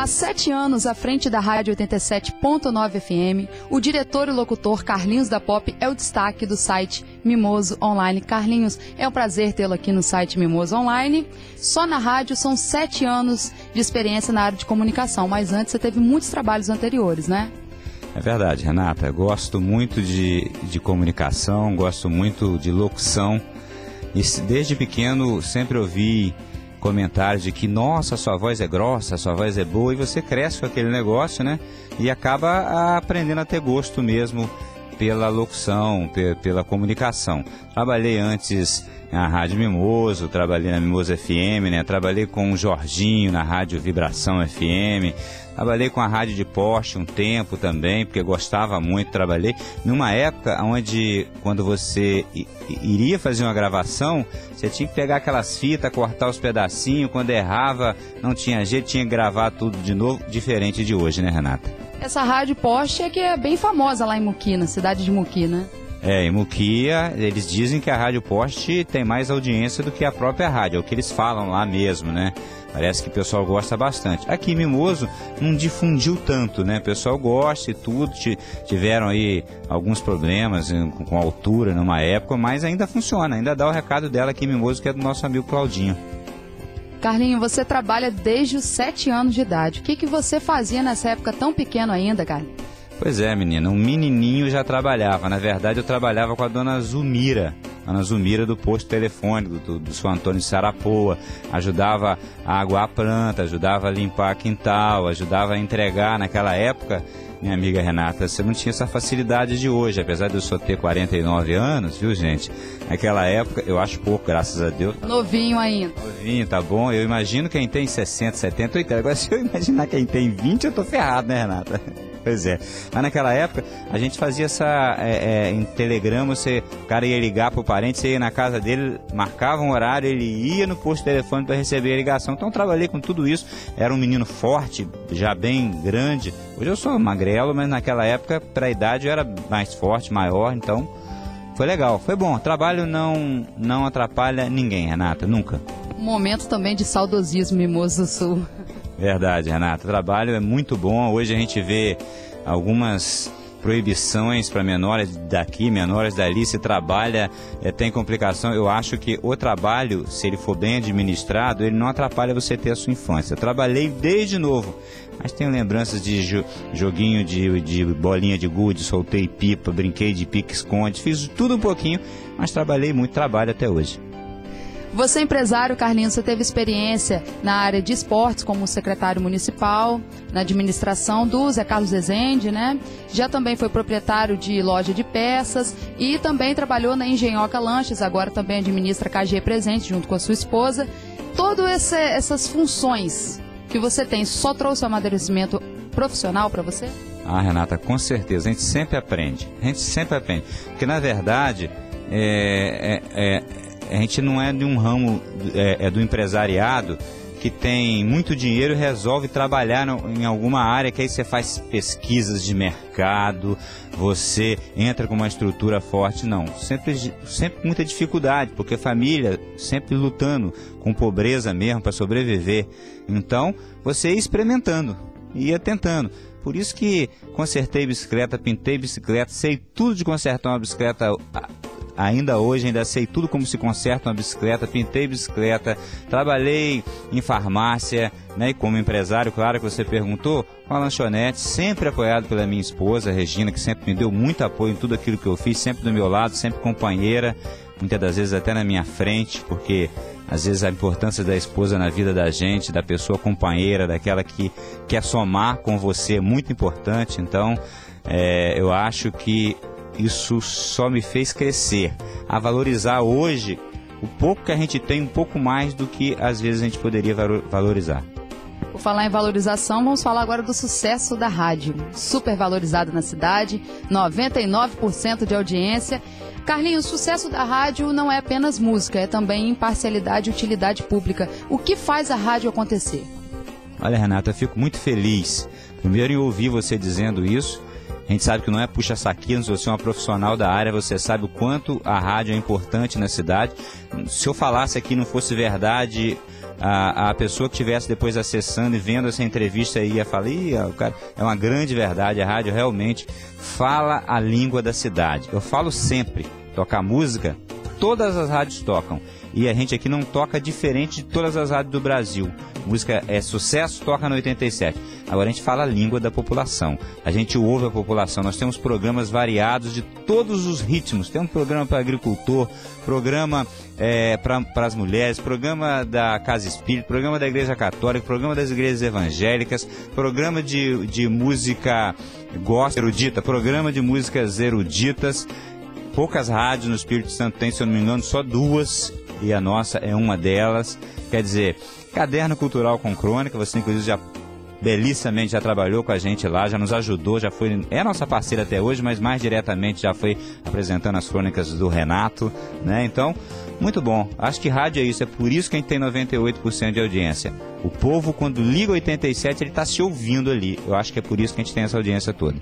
Há 7 anos, à frente da Rádio 87.9 FM, o diretor e locutor Carlinhos da Pop é o destaque do site Mimoso Online. Carlinhos, é um prazer tê-lo aqui no site Mimoso Online. Só na rádio são 7 anos de experiência na área de comunicação, mas antes você teve muitos trabalhos anteriores, né? É verdade, Renata. Gosto muito de comunicação, gosto muito de locução. E desde pequeno sempre ouvi comentários de que, nossa, sua voz é grossa, sua voz é boa, e você cresce com aquele negócio, né? E acaba aprendendo a ter gosto mesmo pela locução, pela comunicação. Trabalhei antes na Rádio Mimoso, trabalhei na Mimoso FM, né? Trabalhei com o Jorginho na Rádio Vibração FM, trabalhei com a Rádio de Poste um tempo também, porque gostava muito, trabalhei numa época onde, quando você iria fazer uma gravação, você tinha que pegar aquelas fitas, cortar os pedacinhos, quando errava, não tinha jeito, tinha que gravar tudo de novo, diferente de hoje, né, Renata? Essa Rádio Poste é que é bem famosa lá em Muqui, na cidade de Muqui, né? Em Muqui, eles dizem que a Rádio Poste tem mais audiência do que a própria rádio, é o que eles falam lá mesmo, né? Parece que o pessoal gosta bastante. Aqui em Mimoso não difundiu tanto, né? O pessoal gosta e tudo, tiveram aí alguns problemas com a altura numa época, mas ainda funciona, ainda dá o recado dela aqui em Mimoso, que é do nosso amigo Claudinho. Carlinho, você trabalha desde os 7 anos de idade. O que você fazia nessa época tão pequeno ainda, Carlinho? Pois é, menina, um menininho já trabalhava. Na verdade, eu trabalhava com a dona Zumira do posto telefônico do São Antônio de Sarapoa. Ajudava a aguar a planta, ajudava a limpar quintal, ajudava a entregar. Naquela época, minha amiga Renata, você não tinha essa facilidade de hoje, apesar de eu só ter 49 anos, viu, gente? Naquela época, eu acho pouco, graças a Deus. Novinho ainda. Novinho, tá bom? Eu imagino quem tem 60, 70, 80. Agora, se eu imaginar quem tem 20, eu tô ferrado, né, Renata? Pois é. Mas naquela época, a gente fazia em telegrama, o cara ia ligar pro parente, você ia na casa dele, marcava um horário, ele ia no posto de telefone para receber a ligação. Então, eu trabalhei com tudo isso. Era um menino forte, já bem grande. Hoje eu sou magrelo, mas naquela época, para a idade, eu era mais forte, maior. Então, foi legal, foi bom. Trabalho não atrapalha ninguém, Renata, nunca. Um momento também de saudosismo Mimoso do Sul. Verdade, Renata. O trabalho é muito bom. Hoje a gente vê algumas proibições para menores daqui, menores dali. Se trabalha, tem complicação. Eu acho que o trabalho, se ele for bem administrado, ele não atrapalha você ter a sua infância. Eu trabalhei desde novo, mas tenho lembranças de joguinho de bolinha de gude, soltei pipa, brinquei de pique-esconde, fiz tudo um pouquinho, mas trabalhei muito, trabalho até hoje. Você é empresário, Carlinhos, você teve experiência na área de esportes como secretário municipal, na administração do Zé Carlos Rezende, né? Já também foi proprietário de loja de peças e também trabalhou na Engenhoca Lanches, agora também administra KG Presente junto com a sua esposa. Todas essas funções que você tem, só trouxe o amadurecimento profissional para você? Ah, Renata, com certeza, a gente sempre aprende, porque na verdade a gente não é de um ramo do empresariado que tem muito dinheiro e resolve trabalhar em alguma área que aí você faz pesquisas de mercado, você entra com uma estrutura forte, não. Sempre muita dificuldade, porque a família sempre lutando com pobreza mesmo para sobreviver. Então, você ia experimentando, ia tentando. Por isso que consertei bicicleta, pintei bicicleta, sei tudo de consertar uma bicicleta. Ainda hoje, ainda sei tudo como se conserta uma bicicleta, pintei bicicleta, trabalhei em farmácia, né? E como empresário, claro que você perguntou, com a lanchonete, sempre apoiado pela minha esposa, Regina, que sempre me deu muito apoio em tudo aquilo que eu fiz, sempre do meu lado, sempre companheira, muitas das vezes até na minha frente, porque às vezes a importância da esposa na vida da gente, da pessoa companheira, daquela que quer somar com você é muito importante. Então, eu acho que isso só me fez crescer, a valorizar hoje o pouco que a gente tem, um pouco mais do que às vezes a gente poderia valorizar. Por falar em valorização, vamos falar agora do sucesso da rádio. Super valorizado na cidade, 99% de audiência. Carlinhos, o sucesso da rádio não é apenas música, é também imparcialidade e utilidade pública. O que faz a rádio acontecer? Olha, Renata, eu fico muito feliz, primeiro, em ouvir você dizendo isso, A gente sabe que não é puxa-saquinho, se você é uma profissional da área, você sabe o quanto a rádio é importante na cidade. Se eu falasse aqui e não fosse verdade, a pessoa que estivesse depois acessando e vendo essa entrevista aí ia falar, cara, é uma grande verdade, a rádio realmente fala a língua da cidade. Eu falo sempre, tocar música, todas as rádios tocam. E a gente aqui não toca diferente de todas as rádios do Brasil. Música é sucesso, toca no 87. Agora a gente fala a língua da população. A gente ouve a população. Nós temos programas variados de todos os ritmos. Tem um programa para agricultor, programa para as mulheres, programa da Casa Espírita, programa da Igreja Católica, programa das igrejas evangélicas, programa de música gospel erudita, programa de músicas eruditas. Poucas rádios no Espírito Santo tem, se eu não me engano, só 2. E a nossa é uma delas. Quer dizer, Caderno Cultural com Crônica, você inclusive já belíssimamente já trabalhou com a gente lá, já nos ajudou, já foi, é nossa parceira até hoje, mas mais diretamente já foi apresentando as crônicas do Renato, né? Então, muito bom. Acho que rádio é isso, é por isso que a gente tem 98% de audiência. O povo, quando liga 87, ele está se ouvindo ali. Eu acho que é por isso que a gente tem essa audiência toda.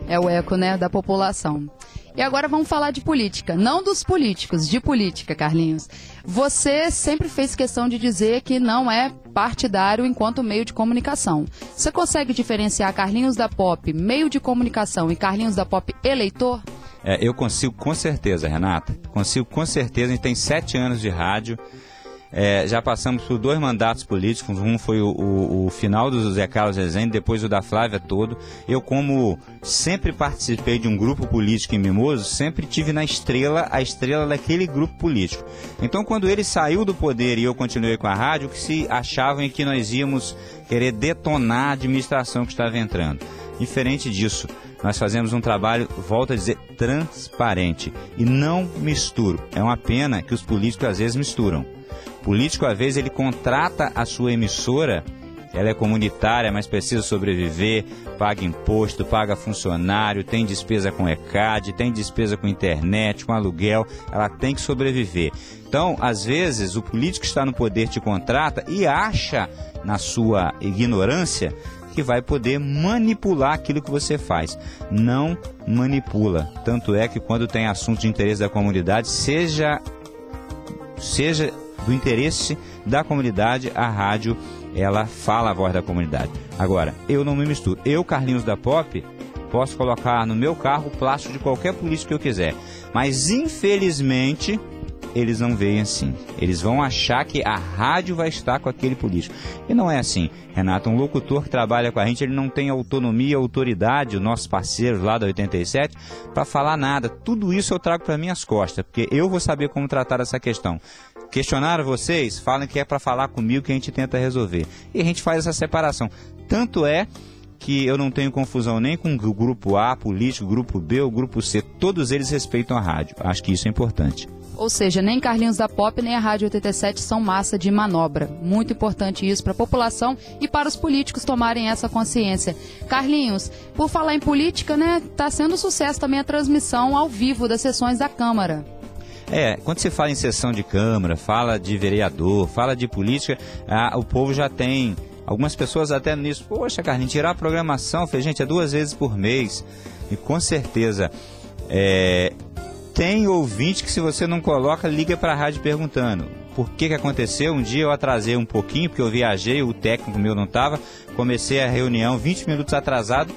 É o eco, né, da população. E agora vamos falar de política, não dos políticos, de política, Carlinhos. Você sempre fez questão de dizer que não é partidário enquanto meio de comunicação. Você consegue diferenciar Carlinhos da Pop, meio de comunicação, e Carlinhos da Pop, eleitor? Eu consigo com certeza, Renata. Consigo com certeza. A gente tem 7 anos de rádio. Já passamos por 2 mandatos políticos. Um foi o final do Zé Carlos Rezende, depois o da Flávia todo. Eu, como sempre participei de um grupo político em Mimoso, sempre tive na estrela, a estrela daquele grupo político. Então, quando ele saiu do poder e eu continuei com a rádio, o que se achavam é que nós íamos querer detonar a administração que estava entrando. Diferente disso, nós fazemos um trabalho, volto a dizer, transparente. E não misturo. É uma pena que os políticos às vezes misturam. O político, às vezes, ele contrata a sua emissora, ela é comunitária, mas precisa sobreviver, paga imposto, paga funcionário, tem despesa com ECAD, tem despesa com internet, com aluguel, ela tem que sobreviver. Então, às vezes, o político que está no poder te contrata e acha, na sua ignorância, que vai poder manipular aquilo que você faz. Não manipula. Tanto é que quando tem assunto de interesse da comunidade, seja do interesse da comunidade, a rádio, ela fala a voz da comunidade. Agora, eu não me misturo. Eu, Carlinhos da Pop, posso colocar no meu carro o plástico de qualquer político que eu quiser. Mas, infelizmente, eles não veem assim. Eles vão achar que a rádio vai estar com aquele político. E não é assim. Renato, um locutor que trabalha com a gente, ele não tem autonomia, autoridade, os nossos parceiros lá da 87, para falar nada. Tudo isso eu trago para minhas costas, porque eu vou saber como tratar essa questão. Questionaram vocês? Falam que é para falar comigo que a gente tenta resolver. E a gente faz essa separação. Tanto é que eu não tenho confusão nem com o grupo A, político, o grupo B, o grupo C. Todos eles respeitam a rádio. Acho que isso é importante. Ou seja, nem Carlinhos da Pop, nem a Rádio 87 são massa de manobra. Muito importante isso para a população e para os políticos tomarem essa consciência. Carlinhos, por falar em política, né, tá sendo um sucesso também a transmissão ao vivo das sessões da Câmara. Quando se fala em sessão de Câmara, fala de vereador, fala de política, o povo já tem... Algumas pessoas até nisso, poxa, Carlinhos, tirar a programação, eu falei, gente, é 2 vezes por mês. E com certeza... Tem ouvinte que, se você não coloca, liga para a rádio perguntando por que aconteceu. Um dia eu atrasei um pouquinho, porque eu viajei, o técnico meu não estava, comecei a reunião 20 minutos atrasado,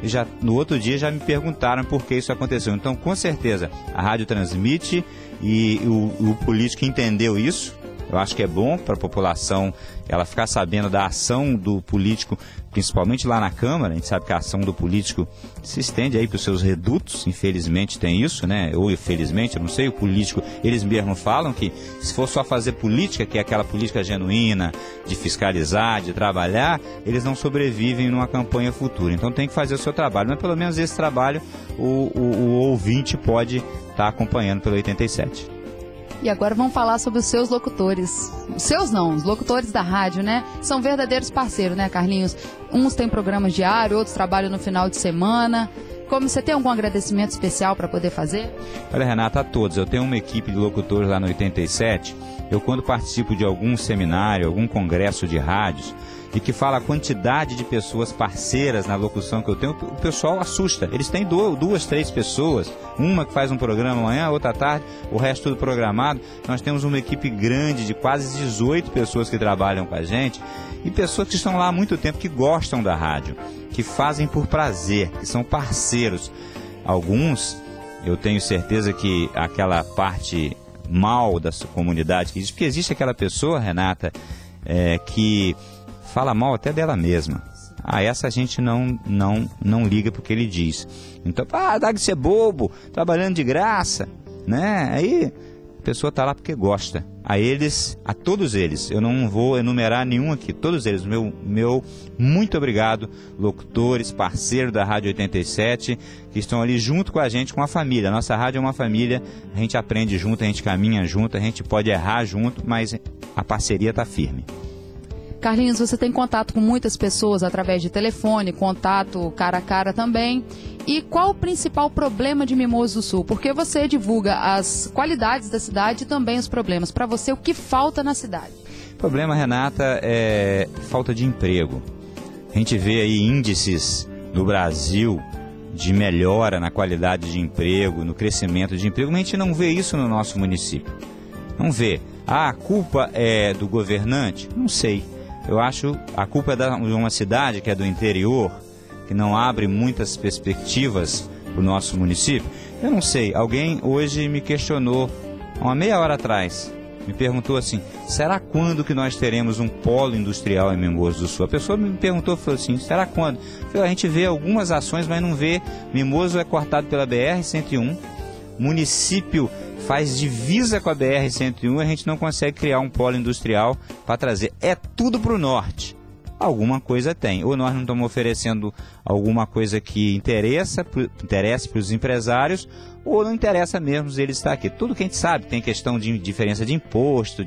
e no outro dia já me perguntaram por que isso aconteceu. Então, com certeza, a rádio transmite e o político entendeu isso. Eu acho que é bom para a população ela ficar sabendo da ação do político, principalmente lá na Câmara. A gente sabe que a ação do político se estende aí para os seus redutos, infelizmente tem isso, né? Ou infelizmente, eu não sei, o político, eles mesmos falam que se for só fazer política, que é aquela política genuína, de fiscalizar, de trabalhar, eles não sobrevivem numa campanha futura. Então tem que fazer o seu trabalho, mas pelo menos esse trabalho o ouvinte pode estar acompanhando pelo 87. E agora vamos falar sobre os seus locutores. Os seus não, os locutores da rádio, né? São verdadeiros parceiros, né, Carlinhos? Uns têm programas diários, outros trabalham no final de semana. Como você tem algum agradecimento especial para poder fazer? Olha, Renata, a todos. Eu tenho uma equipe de locutores lá no 87. Eu, quando participo de algum seminário, algum congresso de rádios, e que fala a quantidade de pessoas parceiras na locução que eu tenho, o pessoal assusta. Eles têm 2, 3 pessoas, uma que faz um programa amanhã, outra à tarde, o resto tudo programado. Nós temos uma equipe grande de quase 18 pessoas que trabalham com a gente e pessoas que estão lá há muito tempo, que gostam da rádio, que fazem por prazer, que são parceiros. Alguns, eu tenho certeza que aquela parte mal da sua comunidade, que diz, porque existe aquela pessoa, Renata, que fala mal até dela mesma. Essa a gente não liga porque ele diz. Então, dá de ser bobo, trabalhando de graça, né? Aí a pessoa está lá porque gosta. A todos eles, eu não vou enumerar nenhum aqui, todos eles, meu muito obrigado, locutores, parceiros da Rádio 87, que estão ali junto com a gente, com a família. A nossa rádio é uma família, a gente aprende junto, a gente caminha junto, a gente pode errar junto, mas a parceria está firme. Carlinhos, você tem contato com muitas pessoas através de telefone, contato cara a cara também. E qual o principal problema de Mimoso do Sul? Porque você divulga as qualidades da cidade e também os problemas. Para você, o que falta na cidade? O problema, Renata, é falta de emprego. A gente vê aí índices no Brasil de melhora na qualidade de emprego, no crescimento de emprego, mas a gente não vê isso no nosso município. Não vê. A culpa é do governante? Não sei. Eu acho a culpa é de uma cidade que é do interior, que não abre muitas perspectivas para o nosso município. Eu não sei, alguém hoje me questionou, uma meia hora atrás, me perguntou assim, será quando que nós teremos um polo industrial em Mimoso do Sul? A pessoa me perguntou, falou assim, será quando? Eu falei, a gente vê algumas ações, mas não vê. Mimoso é cortado pela BR-101, município faz divisa com a BR-101, a gente não consegue criar um polo industrial para trazer. É tudo para o norte. Alguma coisa tem. Ou nós não estamos oferecendo alguma coisa que interesse para os empresários, ou não interessa mesmo eles estar aqui. Tudo que a gente sabe, tem questão de diferença de imposto,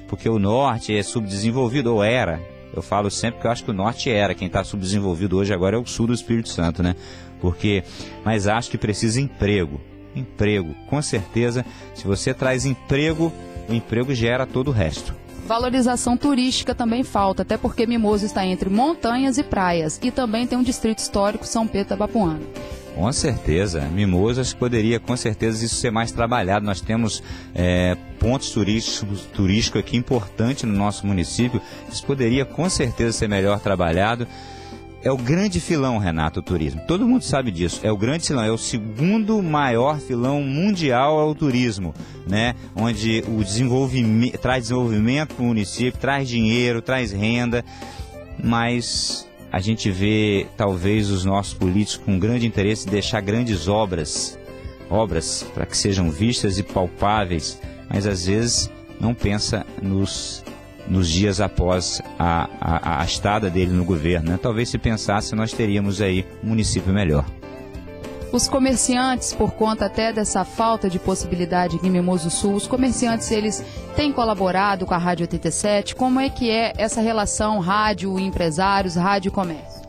porque o norte é subdesenvolvido, ou era. Eu falo sempre que eu acho que o norte era. Quem está subdesenvolvido hoje agora é o sul do Espírito Santo, né? Mas acho que precisa emprego. Emprego, com certeza. Se você traz emprego, o emprego gera todo o resto. Valorização turística também falta, até porque Mimoso está entre montanhas e praias. E também tem um distrito histórico, São Pedro da Bapuana. Com certeza. Mimoso, acho que poderia, com certeza, isso ser mais trabalhado. Nós temos pontos turísticos aqui importantes no nosso município. Isso poderia, com certeza, ser melhor trabalhado. É o grande filão, Renato, o turismo. Todo mundo sabe disso. É o grande filão, é o segundo maior filão mundial ao turismo, né? Onde o desenvolvimento traz desenvolvimento para o município, traz dinheiro, traz renda, mas a gente vê talvez os nossos políticos com grande interesse em deixar grandes obras para que sejam vistas e palpáveis, mas às vezes não pensa nos dias após a estada dele no governo, né? Talvez se pensasse, nós teríamos aí um município melhor. Os comerciantes, por conta até dessa falta de possibilidade aqui em Mimoso do Sul, os comerciantes, eles têm colaborado com a Rádio 87? Como é que é essa relação rádio empresários, rádio comércio?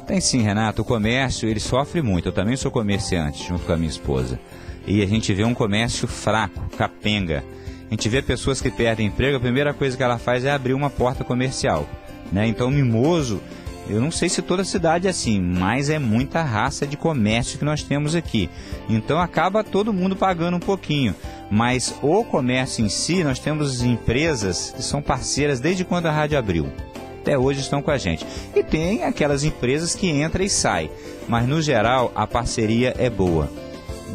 Tem sim, Renato. O comércio, ele sofre muito. Eu também sou comerciante, junto com a minha esposa. E a gente vê um comércio fraco, capenga. A gente vê pessoas que perdem emprego, a primeira coisa que ela faz é abrir uma porta comercial, né? Então, Mimoso, eu não sei se toda cidade é assim, mas é muita raça de comércio que nós temos aqui. Então, acaba todo mundo pagando um pouquinho. Mas o comércio em si, nós temos empresas que são parceiras desde quando a rádio abriu. Até hoje estão com a gente. E tem aquelas empresas que entram e saem. Mas, no geral, a parceria é boa.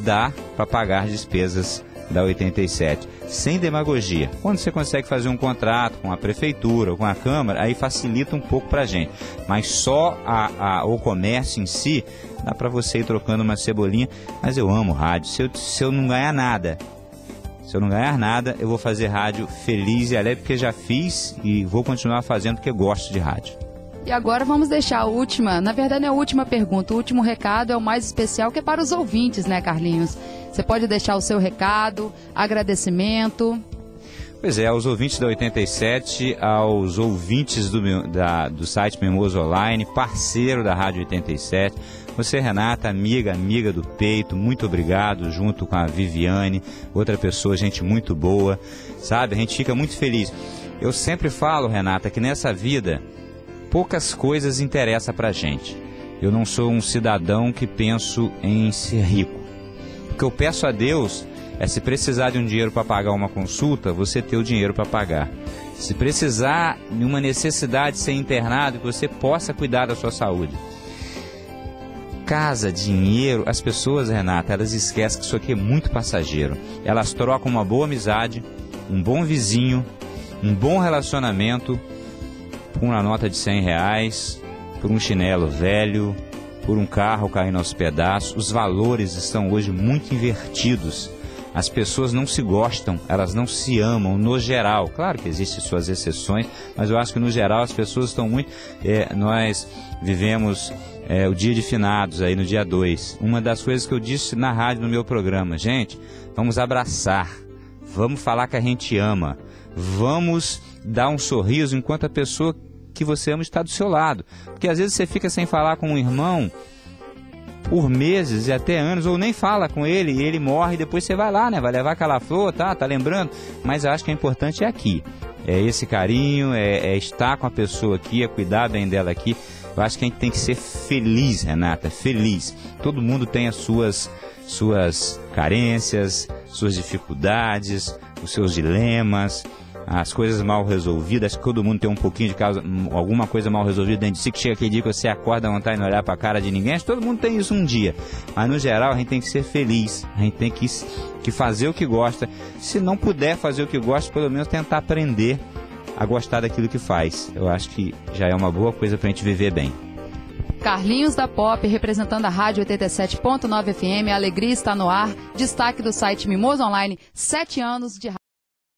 Dá para pagar despesas da 87, sem demagogia. Quando você consegue fazer um contrato com a prefeitura ou com a Câmara, aí facilita um pouco para a gente. Mas só o comércio em si, dá para você ir trocando uma cebolinha. Mas eu amo rádio. Se eu não ganhar nada, eu vou fazer rádio feliz e alegre, porque já fiz e vou continuar fazendo porque gosto de rádio. E agora vamos deixar a última, na verdade é a última pergunta, o último recado é o mais especial, que é para os ouvintes, né, Carlinhos? Você pode deixar o seu recado, agradecimento. Pois é, aos ouvintes da 87, aos ouvintes do site Mimoso Online, parceiro da Rádio 87, você, Renata, amiga do peito, muito obrigado, junto com a Viviane, outra pessoa, gente muito boa, sabe? A gente fica muito feliz. Eu sempre falo, Renata, que nessa vida poucas coisas interessam pra gente. Eu não sou um cidadão que penso em ser rico. O que eu peço a Deus é, se precisar de um dinheiro para pagar uma consulta, você ter o dinheiro para pagar. Se precisar de uma necessidade de ser internado, que você possa cuidar da sua saúde. Casa, dinheiro, as pessoas, Renata, elas esquecem que isso aqui é muito passageiro. Elas trocam uma boa amizade, um bom vizinho, um bom relacionamento por uma nota de R$100, por um chinelo velho, por um carro caindo aos pedaços. Os valores estão hoje muito invertidos. As pessoas não se gostam, elas não se amam, no geral. Claro que existem suas exceções, mas eu acho que no geral as pessoas estão muito... nós vivemos o dia de finados, aí no dia 2. Uma das coisas que eu disse na rádio, no meu programa: gente, vamos abraçar, vamos falar que a gente ama, vamos dar um sorriso enquanto a pessoa que você ama está do seu lado. Porque às vezes você fica sem falar com um irmão por meses e até anos, ou nem fala com ele, e ele morre, e depois você vai lá, né? Vai levar aquela flor, tá lembrando? Mas eu acho que é importante aqui. É esse carinho, é estar com a pessoa aqui, é cuidar bem dela aqui. Eu acho que a gente tem que ser feliz, Renata, feliz. Todo mundo tem as suas carências, suas dificuldades, os seus dilemas, as coisas mal resolvidas. Acho que todo mundo tem um pouquinho de causa, alguma coisa mal resolvida dentro de si, que chega aquele dia que você acorda à vontade de não olhar para a cara de ninguém. Acho que todo mundo tem isso um dia. Mas no geral a gente tem que ser feliz, a gente tem que fazer o que gosta. Se não puder fazer o que gosta, pelo menos tentar aprender a gostar daquilo que faz. Eu acho que já é uma boa coisa para a gente viver bem. Carlinhos da Pop, representando a Rádio 87.9 FM, a alegria está no ar. Destaque do site Mimoso Online, 7 anos de rádio.